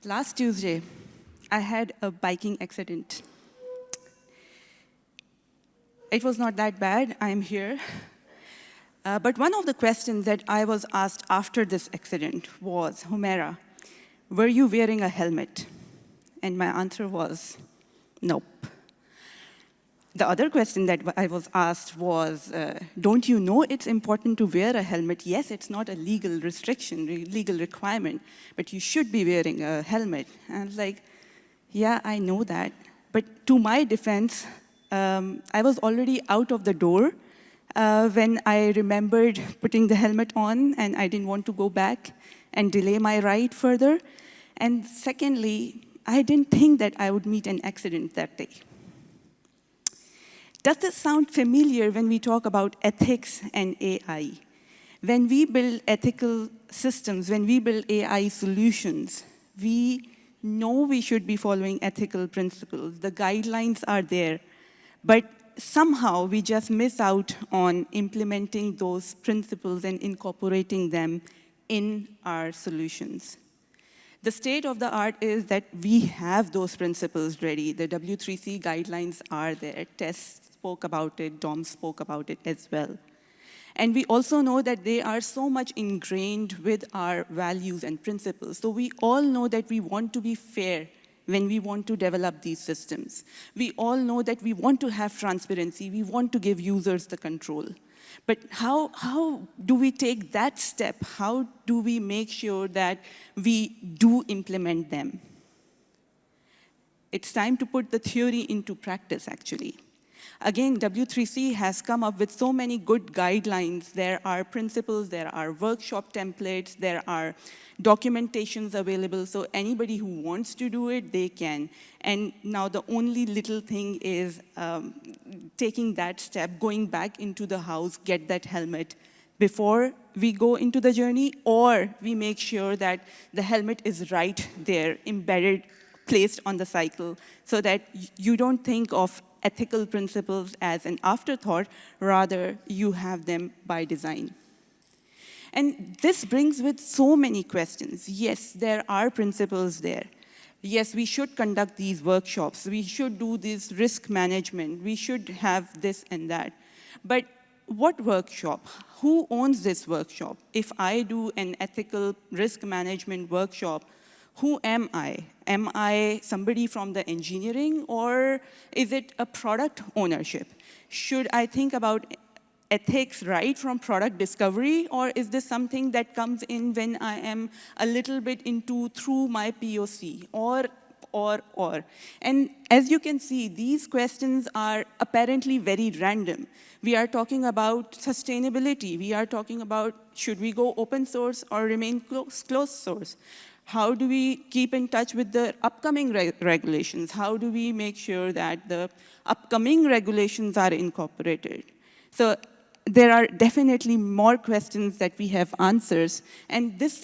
Last Tuesday, I had a biking accident. It was not that bad, I'm here. But one of the questions that I was asked after this accident was, Humaira, were you wearing a helmet? And my answer was, nope. The other question that I was asked was, don't you know it's important to wear a helmet? Yes, it's not a legal restriction, legal requirement, but you should be wearing a helmet. And I was like, yeah, I know that. But to my defense, I was already out of the door when I remembered putting the helmet on, and I didn't want to go back and delay my ride further. And secondly, I didn't think that I would meet an accident that day. Does this sound familiar when we talk about ethics and AI? When we build ethical systems, when we build AI solutions, we know we should be following ethical principles. The guidelines are there, but somehow we just miss out on implementing those principles and incorporating them in our solutions. The state of the art is that we have those principles ready. The W3C guidelines are there. Tess spoke about it, Dom spoke about it as well. And we also know that they are so much ingrained with our values and principles. So we all know that we want to be fair when we want to develop these systems. We all know that we want to have transparency. We want to give users the control. But how do we take that step? How do we make sure that we do implement them? It's time to put the theory into practice, actually. Again, W3C has come up with so many good guidelines. There are principles, there are workshop templates, there are documentations available, so anybody who wants to do it, they can. And now the only little thing is taking that step, going back into the house, get that helmet before we go into the journey, or we make sure that the helmet is right there, embedded, placed on the cycle, so that you don't think of ethical principles as an afterthought, rather you have them by design. And this brings with so many questions. Yes, there are principles there. Yes, we should conduct these workshops. We should do this risk management. We should have this and that. But what workshop? Who owns this workshop? If I do an ethical risk management workshop, who am I? Am I somebody from the engineering, or is it a product ownership? Should I think about ethics right from product discovery, or is this something that comes in when I am a little bit through my POC, or? And as you can see, these questions are apparently very random. We are talking about sustainability. We are talking about, should we go open source or remain closed source? How do we keep in touch with the upcoming regulations? How do we make sure that the upcoming regulations are incorporated? So there are definitely more questions that we have answers. And this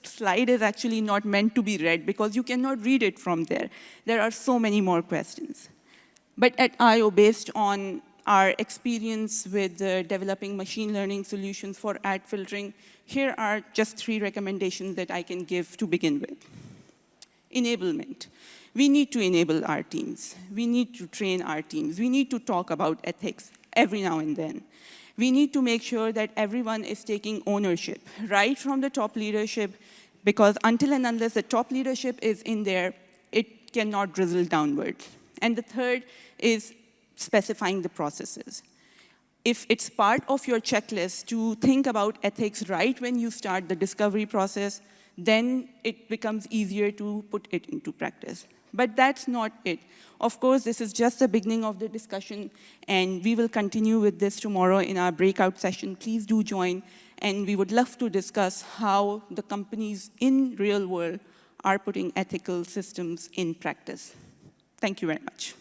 slide is actually not meant to be read, because you cannot read it from there. There are so many more questions. But at IO, based on our experience with developing machine learning solutions for ad filtering, here are just 3 recommendations that I can give to begin with. Enablement. We need to enable our teams. We need to train our teams. We need to talk about ethics every now and then. We need to make sure that everyone is taking ownership, right from the top leadership, because until and unless the top leadership is in there, it cannot drizzle downward. And the third is specifying the processes. If it's part of your checklist to think about ethics right when you start the discovery process, then it becomes easier to put it into practice. But that's not it. Of course, this is just the beginning of the discussion, and we will continue with this tomorrow in our breakout session. Please do join, and we would love to discuss how the companies in real world are putting ethical systems in practice. Thank you very much.